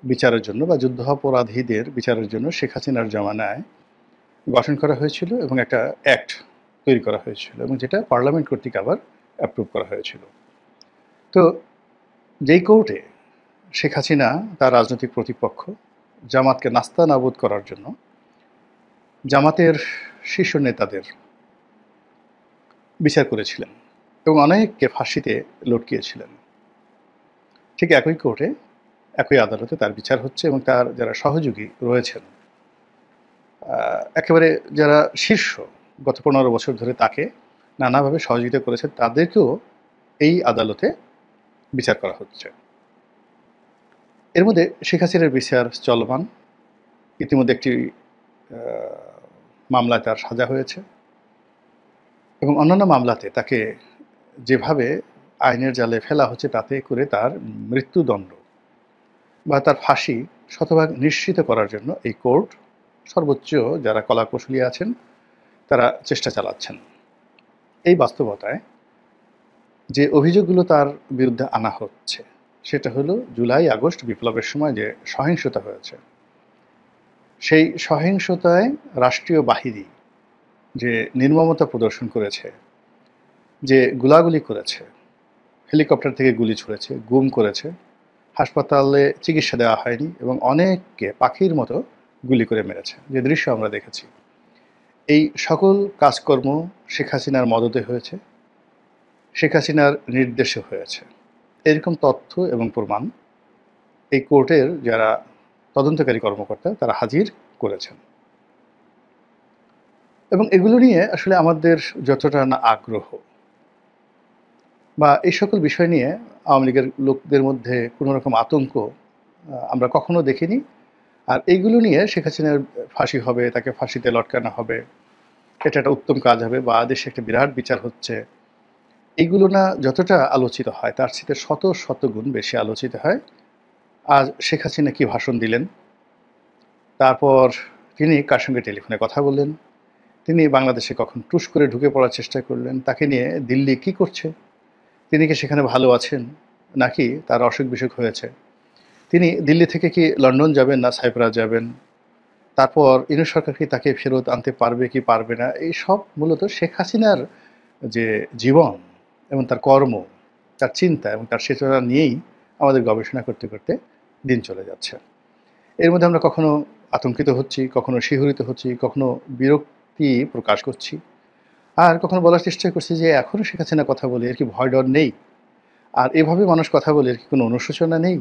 বিচারের জন্য বা যুদ্ধাপরাধীদের বিচারের জন্য শেখ হাসিনার জমানায় গঠন করা হয়েছিল এবং একটা অ্যাক্ট তৈরি করা হয়েছিল এবং যেটা পার্লামেন্ট কর্তৃক আবার অ্যাপ্রুভ করা হয়েছিল। তো যেই কোর্টে শেখ হাসিনা তার রাজনৈতিক প্রতিপক্ষ জামাতকে নাস্তানাবুদ করার জন্য জামাতের শীর্ষ নেতাদের বিচার করেছিলেন এবং অনেককে ফাঁসিতে লটকিয়েছিলেন, ঠিক একই কোর্টে একই আদালতে তার বিচার হচ্ছে এবং তার যারা সহযোগী রয়েছেন একেবারে যারা শীর্ষ গত 15 বছর ধরে তাকে নানাভাবে সহযোগিতা করেছে তাদেরকেও এই আদালতে বিচার করা হচ্ছে। এর মধ্যে শেখ হাসিনার বিচার চলমান। ইতিমধ্যে একটি মামলায় তার সাজা হয়েছে এবং অন্যান্য মামলাতে তাকে যেভাবে আইনের জালে ফেলা হচ্ছে তাতে করে তার মৃত্যুদণ্ড বা তার ফাঁসি শতভাগ নিশ্চিত করার জন্য এই কোর্ট সর্বোচ্চ যারা কলাকৌশলী আছেন তারা চেষ্টা চালাচ্ছেন। এই বাস্তবতায় যে অভিযোগগুলো তার বিরুদ্ধে আনা হচ্ছে সেটা হলো জুলাই আগস্ট বিপ্লবের সময় যে সহিংসতা হয়েছে, সেই সহিংসতায় রাষ্ট্রীয় বাহিনী যে নির্মমতা প্রদর্শন করেছে, যে গুলাগুলি করেছে, হেলিকপ্টার থেকে গুলি ছুঁড়েছে, গুম করেছে, হাসপাতালে চিকিৎসা দেওয়া হয়নি এবং অনেককে পাখির মতো গুলি করে মেরেছে, যে দৃশ্য আমরা দেখেছি। এই সকল কাজকর্ম শেখ হাসিনার মদতে হয়েছে, শেখ হাসিনার নির্দেশে হয়েছে, এরকম তথ্য এবং প্রমাণ এই কোর্টের যারা তদন্তকারী কর্মকর্তা তারা হাজির করেছেন। এবং এগুলো নিয়ে আসলে আমাদের যতটা না আগ্রহ বা এই সকল বিষয় নিয়ে আওয়ামী লীগের লোকদের মধ্যে কোনো রকম আতঙ্ক আমরা কখনো দেখিনি। আর এইগুলো নিয়ে শেখ হাসিনার ফাঁসি হবে, তাকে ফাঁসিতে লটকানো হবে, এটা একটা উত্তম কাজ হবে বা দেশে একটা বিরাট বিচার হচ্ছে, এইগুলো না যতটা আলোচিত হয় তার সাথে শত শত গুণ বেশি আলোচিত হয় আজ শেখ হাসিনা কী ভাষণ দিলেন, তারপর তিনি কার সঙ্গে টেলিফোনে কথা বললেন, তিনি বাংলাদেশে কখন টুস করে ঢুকে পড়ার চেষ্টা করলেন, তাকে নিয়ে দিল্লি কী করছে, তিনি কি সেখানে ভালো আছেন নাকি তার অসুখ বিসুখ হয়েছে, তিনি দিল্লি থেকে কি লন্ডন যাবেন না সাইপ্রাস যাবেন, তারপর ইউনূস সরকার কি তাকে ফেরত আনতে পারবে কি পারবে না, এই সব মূলত শেখ হাসিনার যে জীবন এবং তার কর্ম, তার চিন্তা এবং তার চেতনা নিয়েই আমাদের গবেষণা করতে করতে দিন চলে যাচ্ছে। এর মধ্যে আমরা কখনো আতঙ্কিত হচ্ছি, কখনো শিহরিত হচ্ছি, কখনো বিরক্তি প্রকাশ করছি, আর কখনো বলার চেষ্টা করছি যে এখনও শেখ হাসিনা কথা বলে এর কি ভয় ডর নেই, আর এভাবে মানুষ কথা বলে এর কি কোনো অনুশোচনা নেই,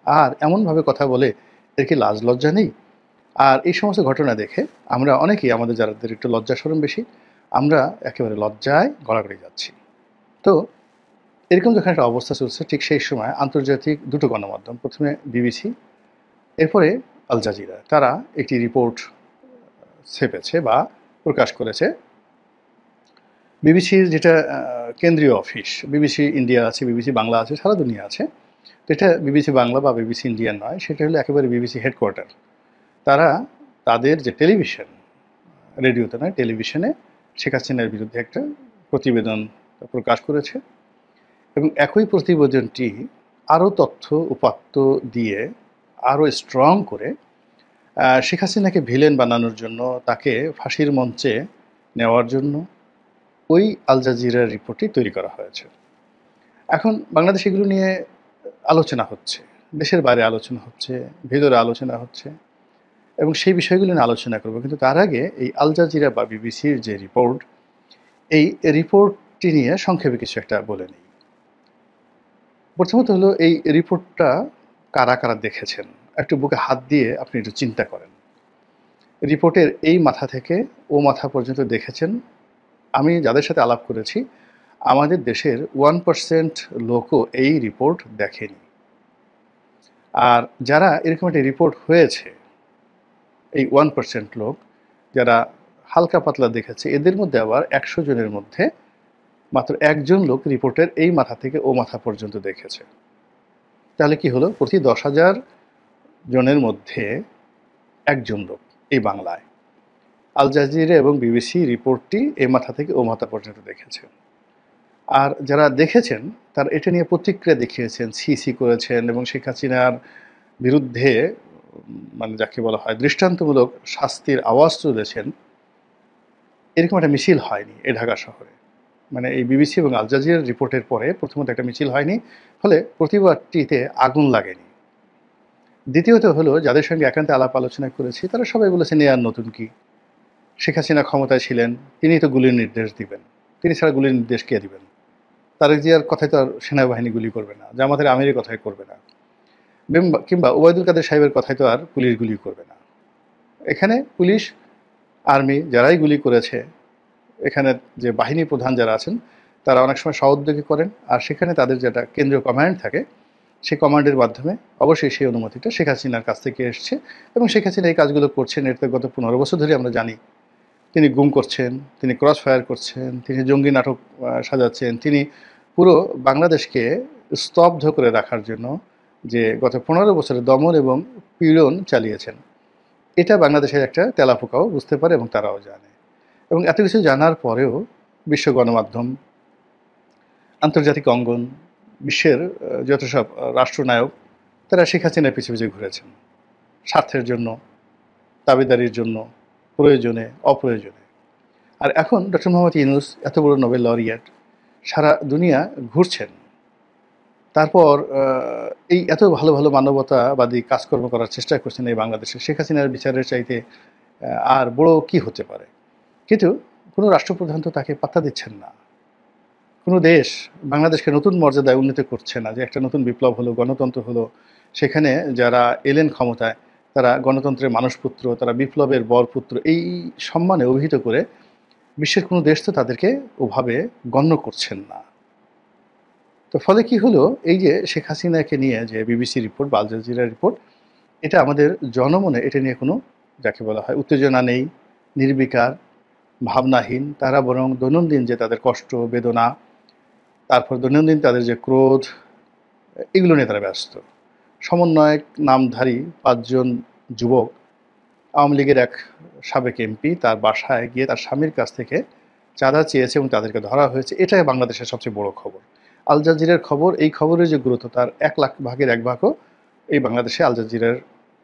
আর এমনভাবে কথা বলে এর কি লাজ লজ্জা নেই। আর এই সমস্ত ঘটনা দেখে আমরা অনেকেই, আমাদের যাদের একটু লজ্জা শরম বেশি, আমরা একেবারে লজ্জায় গড়াগড়ি যাচ্ছি। তো এরকম যখন একটা অবস্থা চলছে ঠিক সেই সময় আন্তর্জাতিক দুটো গণমাধ্যম, প্রথমে বিবিসি, এরপরে আল জাজিরা, তারা একটি রিপোর্ট ছেপেছে বা প্রকাশ করেছে। বিবিসির যেটা কেন্দ্রীয় অফিস, বিবিসি ইন্ডিয়া আছে, বিবিসি বাংলা আছে, সারা দুনিয়া আছে, তো এটা বিবিসি বাংলা বা বিবিসি ইন্ডিয়ান নয়, সেটা হলো একেবারে বিবিসি হেডকোয়ার্টার। তারা তাদের যে টেলিভিশন, রেডিওতে নয় টেলিভিশনে শেখ হাসিনার বিরুদ্ধে একটা প্রতিবেদন প্রকাশ করেছে এবং একই প্রতিবেদনটি আরও তথ্য উপাত্ত দিয়ে আরও স্ট্রং করে শেখ হাসিনাকে ভিলেন বানানোর জন্য, তাকে ফাঁসির মঞ্চে নেওয়ার জন্য ওই আল জাজিরার রিপোর্টটি তৈরি করা হয়েছে। এখন বাংলাদেশে এগুলো নিয়ে আলোচনা হচ্ছে, দেশের বাইরে আলোচনা হচ্ছে, ভেতরে আলোচনা হচ্ছে এবং সেই বিষয়গুলো নিয়ে আলোচনা করব। কিন্তু তার আগে এই আল জাজিরা বা বিবিসির যে রিপোর্ট, এই রিপোর্টটি নিয়ে সংক্ষেপে কিছু একটা বলে নিই। প্রথমত হলো এই রিপোর্টটা কারা কারা দেখেছেন একটু বুকে হাত দিয়ে আপনি একটু চিন্তা করেন। রিপোর্টের এই মাথা থেকে ও মাথা পর্যন্ত দেখেছেন আমি যাদের সাথে আলাপ করেছি, আমাদের দেশের 1% লোকও এই রিপোর্ট দেখেনি। আর যারা এরকম একটা রিপোর্ট হয়েছে, এই 1% লোক যারা হালকা পাতলা দেখেছে, এদের মধ্যে আবার 100 জনের মধ্যে মাত্র একজন লোক রিপোর্টের এই মাথা থেকে ও মাথা পর্যন্ত দেখেছে। তাহলে কি হলো, প্রতি 10,000 জনের মধ্যে একজন লোক এই বাংলায় আল জাজিরা এবং বিবিসি রিপোর্টটি এই মাথা থেকে ও মাথা পর্যন্ত দেখেছে। আর যারা দেখেছেন তারা এটা নিয়ে প্রতিক্রিয়া দেখিয়েছেন, সি করেছেন এবং শেখ হাসিনার বিরুদ্ধে মানে যাকে বলা হয় দৃষ্টান্তমূলক শাস্তির আওয়াজ তুলেছেন, এরকম একটা মিছিল হয়নি এই ঢাকা শহরে। মানে এই বিবিসি এবং আল জাজিরার রিপোর্টের পরে প্রথমত একটা মিছিল হয়নি, ফলে প্রতিবাদটিতে আগুন লাগেনি। দ্বিতীয়ত হলো, যাদের সঙ্গে একান্তে আলাপ আলোচনা করেছি তারা সবাই বলেছেন এ আর নতুন কি, শেখ হাসিনা ক্ষমতায় ছিলেন, তিনিই তো গুলির নির্দেশ দিবেন, তিনি ছাড়া গুলির নির্দেশ কে দিবেন? তারেক জিয়ার কথায় তো আর সেনাবাহিনী গুলি করবে না, জামাতের আমিরের কথায় করবে না, কিংবা ওবায়দুল কাদের সাহেবের কথায় তো আর পুলিশ গুলি করবে না। এখানে পুলিশ, আর্মি যারাই গুলি করেছে, এখানে যে বাহিনী প্রধান যারা আছেন তারা অনেক সময় সহোদ্যোগী করেন, আর সেখানে তাদের যেটা কেন্দ্রীয় কমান্ড থাকে সেই কমান্ডের মাধ্যমে অবশ্যই সেই অনুমতিটা শেখ হাসিনার কাছ থেকে এসছে, এবং শেখ হাসিনা এই কাজগুলো করছেন। এর তো গত 15 বছর ধরে আমরা জানি তিনি গুম করছেন, তিনি ক্রস ফায়ার করছেন, তিনি জঙ্গি নাটক সাজাচ্ছেন, তিনি পুরো বাংলাদেশকে স্তব্ধ করে রাখার জন্য যে গত 15 বছরে দমন এবং পীড়ন চালিয়েছেন, এটা বাংলাদেশের একটা তেলাপোকাও বুঝতে পারে এবং তারাও জানে। এবং এত কিছু জানার পরেও বিশ্ব গণমাধ্যম, আন্তর্জাতিক অঙ্গন, বিশ্বের যত সব রাষ্ট্রনায়ক, তারা শেখ হাসিনার পিছু পিছু ঘুরেছেন স্বার্থের জন্য, দাবিদারির জন্য, প্রয়োজনে অপ্রয়োজনে। আর এখন ডক্টর মোহাম্মদ ইউনূস এত বড় নোবেল লরিয়েট, সারা দুনিয়া ঘুরছেন, তারপর এই এত ভালো ভালো মানবতাবাদী কাজকর্ম করার চেষ্টা করছেন এই বাংলাদেশে, শেখ হাসিনার বিচারের চাইতে আর বড় কি হতে পারে? কিন্তু কোনো রাষ্ট্রপ্রধান তো তাকে পাত্তা দিচ্ছেন না। কোনো দেশ বাংলাদেশকে নতুন মর্যাদায় উন্নীত করছে না, যে একটা নতুন বিপ্লব হলো, গণতন্ত্র হলো, সেখানে যারা এলেন ক্ষমতায় তারা গণতন্ত্রের মানুষপুত্র, তারা বিপ্লবের বরপুত্র, এই সম্মানে অভিহিত করে বিশ্বের কোনো দেশ তো তাদেরকে ওভাবে গণ্য করছেন না। তো ফলে কি হলো, এই যে শেখ হাসিনাকে নিয়ে যে বিবিসি রিপোর্ট বা আল জাজিরা রিপোর্ট, এটা আমাদের জনমনে এটা নিয়ে কোনো যাকে বলা হয় উত্তেজনা নেই, নির্বিকার, ভাবনাহীন। তারা বরং দৈনন্দিন যে তাদের কষ্ট বেদনা, তারপর দৈনন্দিন তাদের যে ক্রোধ, এগুলো নিয়ে তারা ব্যস্ত। সমন্বয়ক নামধারী 5 জন যুবক, আওয়ামী লীগের এক সাবেক এমপি, তার বাসায় গিয়ে তার স্বামীর কাছ থেকে চাঁদা চেয়েছে এবং তাদেরকে ধরা হয়েছে, এটাই বাংলাদেশের সবচেয়ে বড় খবর। আল জাজিরার খবর, এই খবরের যে গুরুত্ব তার 1 লাখ ভাগের 1 ভাগও এই বাংলাদেশে আল জাজিরার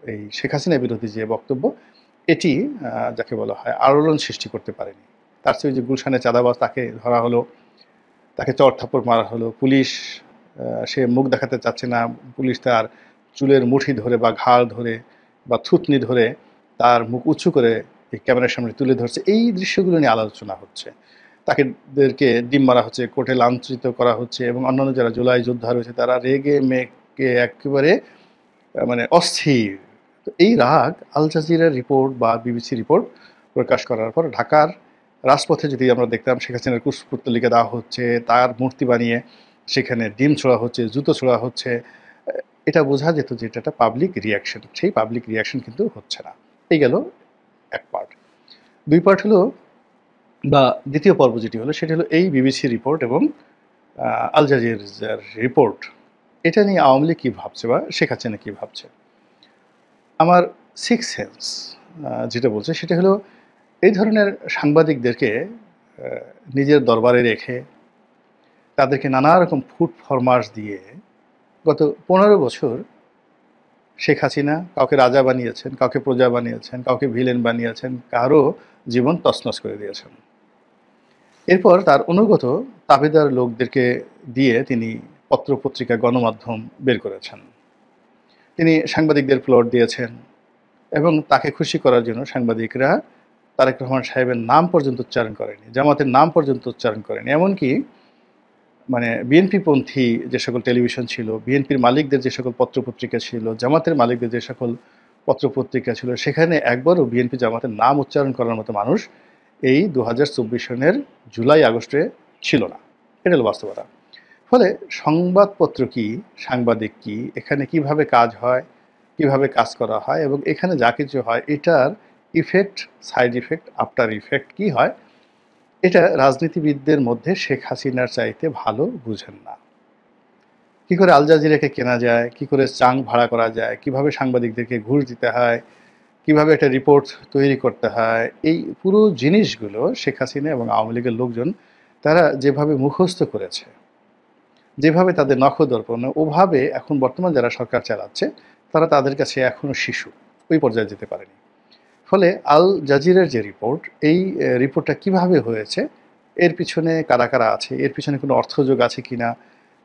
এই শেখ হাসিনা বিরোধী যে বক্তব্য, এটি যাকে বলা হয় আলোড়ন সৃষ্টি করতে পারেনি। তার চেয়ে যে গুলশানে চাঁদাবাজ, তাকে ধরা হলো, তাকে চড় থাপ্পড় মারা হলো, পুলিশ সে মুখ দেখাতে চাচ্ছে না, পুলিশ তার চুলের মুঠি ধরে বা ঘাড় ধরে বা থুতনি ধরে তার মুখ উঁচু করে এই ক্যামেরার সামনে তুলে ধরছে, এই দৃশ্যগুলো নিয়ে আলোচনা হচ্ছে। তাদেরকে ডিম মারা হচ্ছে, কোর্টে লাঞ্ছিত করা হচ্ছে, এবং অন্যান্য যারা জুলাই যোদ্ধা রয়েছে তারা রেগে মেগে একেবারে মানে অস্থির। তো এই রাগ আল জাজিরার রিপোর্ট বা বিবিসি রিপোর্ট প্রকাশ করার পর ঢাকার রাজপথে যদি আমরা দেখতাম শেখ হাসিনার কুশপুত্তলিকা দেওয়া হচ্ছে, তার মূর্তি বানিয়ে সেখানে ডিম ছোড়া হচ্ছে, জুতো ছোড়া হচ্ছে, এটা বোঝা যেত যে এটা একটা পাবলিক রিয়াকশন। সেই পাবলিক রিয়াকশন কিন্তু হচ্ছে না। এই গেল এক পার্ট। 2 পার্ট হলো, বা দ্বিতীয় পর্ব যেটি হলো সেটি হলো এই বিবিসি রিপোর্ট এবং আল জাজিরার রিপোর্ট, এটা নিয়ে আওয়ামী লীগ কী ভাবছে বা শেখ হাসিনা কী ভাবছে। আমার সিক্স সেন্স যেটা বলছে সেটা হলো, এই ধরনের সাংবাদিকদেরকে নিজের দরবারে রেখে তাদেরকে নানা রকম ফুড ফরমাশ দিয়ে গত 15 বছর শেখ হাসিনা কাউকে রাজা বানিয়েছেন, কাউকে প্রজা বানিয়েছেন, কাউকে ভিলেন বানিয়েছেন, কারো জীবন তছনছ করে দিয়েছেন। এরপর তার অনুগত তাবেদার লোকদেরকে দিয়ে তিনি পত্রপত্রিকা গণমাধ্যম বের করেছেন। তিনি সাংবাদিকদের প্লট দিয়েছেন এবং তাকে খুশি করার জন্য সাংবাদিকরা তারেক রহমান সাহেবের নাম পর্যন্ত উচ্চারণ করেনি, জামাতের নাম পর্যন্ত উচ্চারণ করেনি। এমনকি মানে বিএনপিপন্থী যে সকল টেলিভিশন ছিল, বিএনপির মালিকদের যে সকল পত্রপত্রিকা ছিল, জামাতের মালিকদের যে সকল পত্রপত্রিকা ছিল, সেখানে একবারও বিএনপি জামাতের নাম উচ্চারণ করার মতো মানুষ এই 2024 সনের জুলাই আগস্টে ছিল না। এটা হলো বাস্তবতা। ফলে সংবাদপত্র কি, সাংবাদিক কি, এখানে কিভাবে কাজ হয়, কিভাবে কাজ করা হয়, এবং এখানে যা কিছু হয় এটার effect, side effect, after effect কি হয়, এটা রাজনীতিবিদদের মধ্যে শেখ হাসিনার চাইতে ভালো বুঝেন না। কী করে আল জাজিরাকে কেনা যায়, কী করে চাং ভাড়া করা যায়, কিভাবে সাংবাদিকদেরকে ঘুষ দিতে হয়, কিভাবে একটা রিপোর্ট তৈরি করতে হয়, এই পুরো জিনিসগুলো শেখ হাসিনা এবং আওয়ামী লীগের লোকজন তারা যেভাবে মুখস্থ করেছে, যেভাবে তাদের নখদর্পণ, ওভাবে এখন বর্তমান যারা সরকার চালাচ্ছে তারা তাদের কাছে এখনও শিশু, ওই পর্যায়ে যেতে পারেনি। ফলে আল জাজিরার যে রিপোর্ট, এই রিপোর্টটা কিভাবে হয়েছে, এর পিছনে কারা কারা আছে, এর পিছনে কোনো অর্থযোগ আছে কিনা,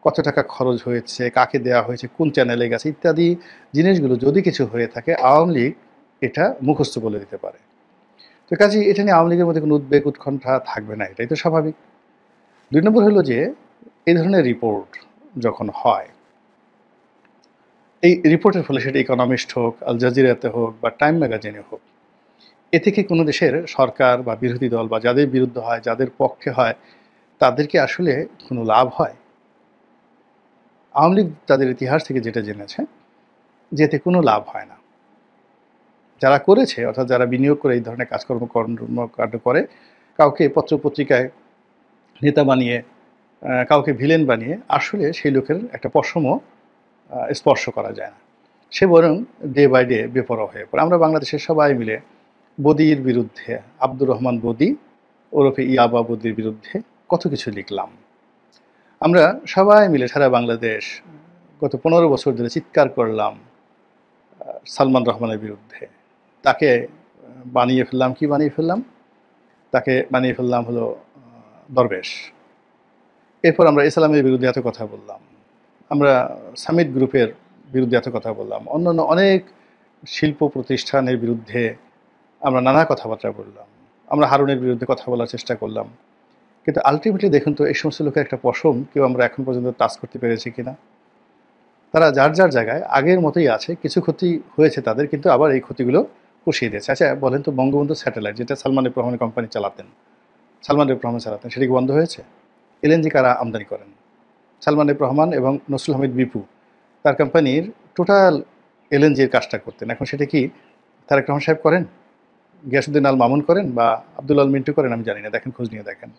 কত টাকা খরচ হয়েছে, কাকে দেওয়া হয়েছে, কোন চ্যানেলে গেছে ইত্যাদি জিনিসগুলো যদি কিছু হয়ে থাকে, আওয়ামী লীগ এটা মুখস্থ বলে দিতে পারে। তো কাজেই এটা নিয়ে আওয়ামী লীগের মধ্যে কোনো উদ্বেগ উৎকণ্ঠা থাকবে না, এটাই তো স্বাভাবিক। ২ নম্বর হলো যে এই ধরনের রিপোর্ট যখন হয়, এই রিপোর্টের ফলে সেটা ইকোনমিস্ট হোক, আল জাজিরাতে হোক বা টাইম ম্যাগাজিনে হোক, এ থেকে কোনো দেশের সরকার বা বিরোধী দল বা যাদের বিরুদ্ধে হয়, যাদের পক্ষে হয়, তাদেরকে আসলে কোনো লাভ হয়? আওয়ামী লীগ তাদের ইতিহাস থেকে যেটা জেনেছে যে এতে কোনো লাভ হয় না। যারা করেছে, অর্থাৎ যারা বিনিয়োগ করে এই ধরনের কর্মকাণ্ড করে, কাউকে পত্রপত্রিকায় নেতা বানিয়ে, কাউকে ভিলেন বানিয়ে আসলে সেই লোকের একটা পশমও স্পর্শ করা যায় না। সে বরং ডে বাই ডে বেপরোয়া হয়ে পড়ে। আমরা বাংলাদেশের সবাই মিলে বদির বিরুদ্ধে, আব্দুর রহমান বদি ওরফে ইয়াবা বদির বিরুদ্ধে কত কিছু লিখলাম। আমরা সবাই মিলে সারা বাংলাদেশ গত ১৫ বছর ধরে চিৎকার করলাম সালমান রহমানের বিরুদ্ধে। তাকে বানিয়ে ফেললাম, কি বানিয়ে ফেললাম? তাকে বানিয়ে ফেললাম হলো দরবেশ। এরপর আমরা ইসলামের বিরুদ্ধে এত কথা বললাম, আমরা সামিট গ্রুপের বিরুদ্ধে এত কথা বললাম, অন্যান্য অনেক শিল্প প্রতিষ্ঠানের বিরুদ্ধে আমরা নানা কথাবার্তা বললাম, আমরা হারুনের বিরুদ্ধে কথা বলার চেষ্টা করলাম। কিন্তু আলটিমেটলি দেখুন তো এই সমস্ত লোকের একটা পশম কেউ আমরা এখন পর্যন্ত টাচ করতে পেরেছি কিনা? তারা যার যার জায়গায় আগের মতোই আছে, কিছু ক্ষতি হয়েছে তাদের, কিন্তু আবার এই ক্ষতিগুলো পুষিয়ে দিয়েছে। আচ্ছা বলেন তো, বঙ্গবন্ধু স্যাটেলাইট যেটা সালমান এফ রহমানের কোম্পানি চালাতেন, সালমান এফ রহমান চালাতেন, সেটা কি বন্ধ হয়েছে? এলএনজি কারা আমদানি করেন? সালমান এফ রহমান এবং নসরুল হামিদ বিপু তার কোম্পানির টোটাল এলএনজির কাজটা করতেন। এখন সেটা কি তারেক রহমান সাহেব করেন, গিয়াসুদ্দিন আল মামুন করেন, বা আব্দুল আল মিন্টু করেন? আমি জানি না, দেখেন, খোঁজ নিয়ে দেখেন।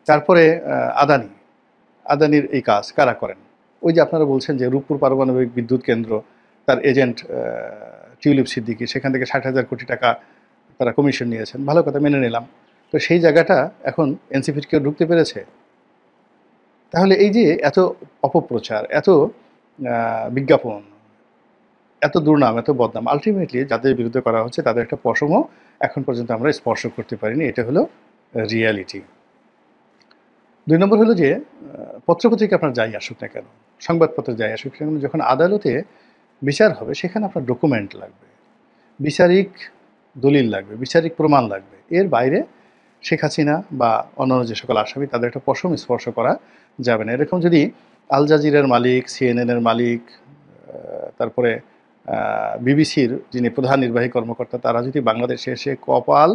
তারপরে আদানির এই কাজ কারা করেন? ওই যে আপনারা বলছেন যে রূপপুর পারমাণবিক বিদ্যুৎ কেন্দ্র, তার এজেন্ট টিউলিপ সিদ্দিকী, সেখান থেকে ৬০,০০০ কোটি টাকা তারা কমিশন নিয়েছেন, ভালো কথা, মেনে নিলাম। তো সেই জায়গাটা এখন এনসিপির কেউ ঢুকতে পেরেছে? তাহলে এই যে এত অপপ্রচার, এত বিজ্ঞাপন, এত দুর্নাম, এত বদনাম, আলটিমেটলি যাদের বিরুদ্ধে করা হচ্ছে তাদের একটা পশমও এখন পর্যন্ত আমরা স্পর্শ করতে পারিনি। এটা হলো রিয়ালিটি। ২ নম্বর হলো যে পত্রপত্রিকা আপনার যাই আসুক না কেন, সংবাদপত্র যাই আসুক না কেন, যখন আদালতে বিচার হবে সেখানে আপনার ডকুমেন্ট লাগবে, বিচারিক দলিল লাগবে, বিচারিক প্রমাণ লাগবে। এর বাইরে শেখ হাসিনা বা অন্যান্য যে সকল আসামি তাদের একটা পশম স্পর্শ করা যাবে না। এরকম যদি আল জাজিরার মালিক, সিএনএনের মালিক, তারপরে বিবিসির যিনি প্রধান নির্বাহী কর্মকর্তা, তারা যদি বাংলাদেশে এসে কপাল,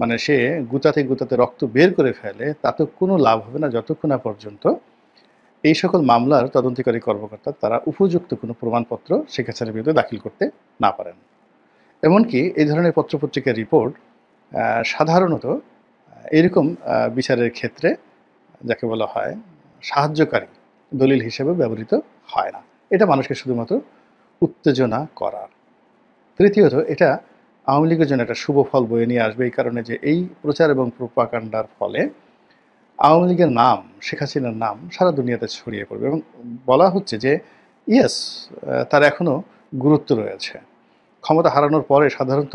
মানে সে গুতাতে গুতাতে রক্ত বের করে ফেলে, তাতে কোনো লাভ হবে না যতক্ষণ না পর্যন্ত এই সকল মামলার তদন্তকারী কর্মকর্তা তারা উপযুক্ত কোনো প্রমাণপত্র শেখ হাসিনার বিরুদ্ধে দাখিল করতে না পারেন। এমনকি এই ধরনের পত্রপত্রিকার রিপোর্ট সাধারণত এরকম বিচারের ক্ষেত্রে যাকে বলা হয় সাহায্যকারী দলিল হিসেবে ব্যবহৃত হয় না। এটা মানুষকে শুধুমাত্র উত্তেজনা করার। তৃতীয়ত, এটা আওয়ামী লীগের জন্য একটা শুভ ফল বয়ে নিয়ে আসবে, এই কারণে যে এই প্রচার এবং প্রোপাগান্ডার ফলে আওয়ামী লীগের নাম, শেখ হাসিনার নাম সারা দুনিয়াতে ছড়িয়ে পড়বে এবং বলা হচ্ছে যে ইয়েস, তার এখনও গুরুত্ব রয়েছে। ক্ষমতা হারানোর পরে সাধারণত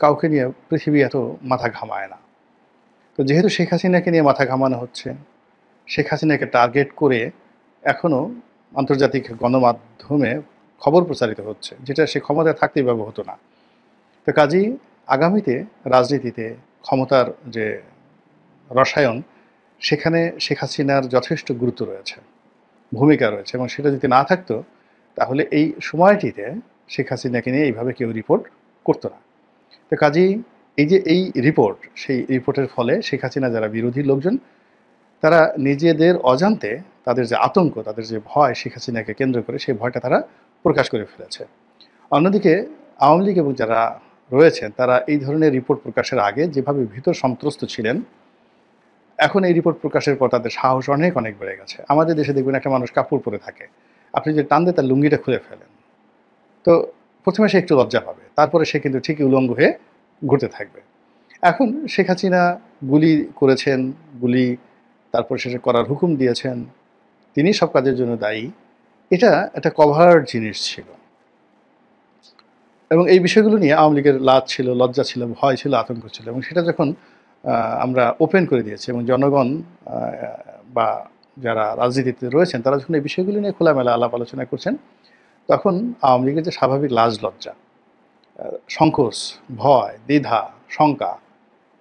কাউকে নিয়ে পৃথিবী এত মাথা ঘামায় না। তো যেহেতু শেখ হাসিনাকে নিয়ে মাথা ঘামানো হচ্ছে, শেখ হাসিনাকে টার্গেট করে এখনও আন্তর্জাতিক গণমাধ্যমে খবর প্রচারিত হচ্ছে, যেটা সে ক্ষমতায় থাকতেই ব্যবহৃত হতো না। তো কাজেই আগামীতে রাজনীতিতে ক্ষমতার যে রসায়ন, সেখানে শেখ হাসিনার যথেষ্ট গুরুত্ব রয়েছে, ভূমিকা রয়েছে, এবং সেটা যদি না থাকতো তাহলে এই সময়টিতে শেখ হাসিনাকে নিয়ে এইভাবে কেউ রিপোর্ট করতো না। তো কাজেই এই যে এই রিপোর্ট, সেই রিপোর্টের ফলে শেখ হাসিনা যারা বিরোধী লোকজন, তারা নিজেদের অজান্তে তাদের যে আতঙ্ক, তাদের যে ভয় শেখ হাসিনাকে কেন্দ্র করে, সেই ভয়টা তারা প্রকাশ করে ফেলেছে। অন্যদিকে আওয়ামী লীগ এবং যারা রয়েছেন তারা এই ধরনের রিপোর্ট প্রকাশের আগে যেভাবে ভীতর সন্ত্রস্ত ছিলেন, এখন এই রিপোর্ট প্রকাশের পর তাদের সাহস অনেক অনেক বেড়ে গেছে। আমাদের দেশে দেখবেন একটা মানুষ কাপড় পরে থাকে, আপনি যে টান দিয়ে তার লুঙ্গিটা খুলে ফেলেন, তো প্রথমে সে একটু লজ্জা পাবে, তারপরে সে কিন্তু ঠিকই উলঙ্গ হয়ে ঘুরতে থাকবে। এখন শেখ হাসিনা গুলি করেছেন, গুলি তারপর শেষে করার হুকুম দিয়েছেন, তিনি সব কাজের জন্য দায়ী। এটা একটা কভার জিনিস ছিল। এবং এই বিষয়গুলো নিয়ে আওয়ামী লীগের লাজ ছিল, লজ্জা ছিল, ভয় ছিল, আতঙ্ক ছিল এবং সেটা যখন আমরা ওপেন করে দিয়েছি এবং জনগণ আ বা যারা রাজনীতিতে রয়েছেন তারা যখন এই বিষয়গুলো নিয়ে খোলামেলা আলাপ আলোচনা করছেন, তখন আওয়ামী লীগের যে স্বাভাবিক লাজ লজ্জা, সংকোচ, ভয়, দ্বিধা, শঙ্কা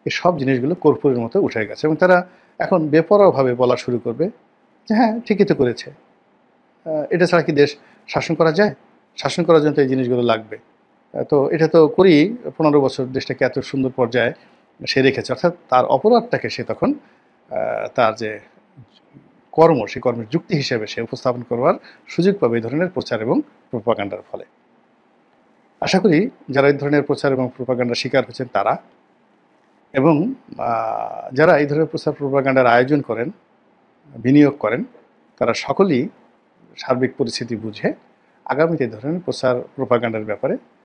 এসব জিনিসগুলো কর্পূরের মতো উঠে গেছে এবং তারা এখন বেপরোয়াভাবে বলা শুরু করবে যে, "হ্যাঁ, ঠিকই তো করেছে। এটা ছাড়া কি দেশ শাসন করা যায়? শাসন করার জন্য তো এই জিনিসগুলো লাগবে। তো এটা তো করি ১৫ বছর দেশটাকে এত সুন্দর পর্যায়ে সে রেখেছে।" অর্থাৎ তার অপরাধটাকে সে তখন তার যে কর্ম, সেই কর্মের যুক্তি হিসেবে সে উপস্থাপন করবার সুযোগ পাবে এই ধরনের প্রচার এবং প্রোপাগান্ডার ফলে। আশা করি যারা এই ধরনের প্রচার এবং প্রোপাগান্ডার শিকার হচ্ছেন তারা এবং আ যারা এই ধরনের প্রচার প্রোপাগান্ডার আয়োজন করেন, বিনিয়োগ করেন, তারা সকলেই সার্বিক পরিস্থিতি বুঝে আগামীতে এই ধরনের প্রচার প্রোপাগান্ডার ব্যাপারে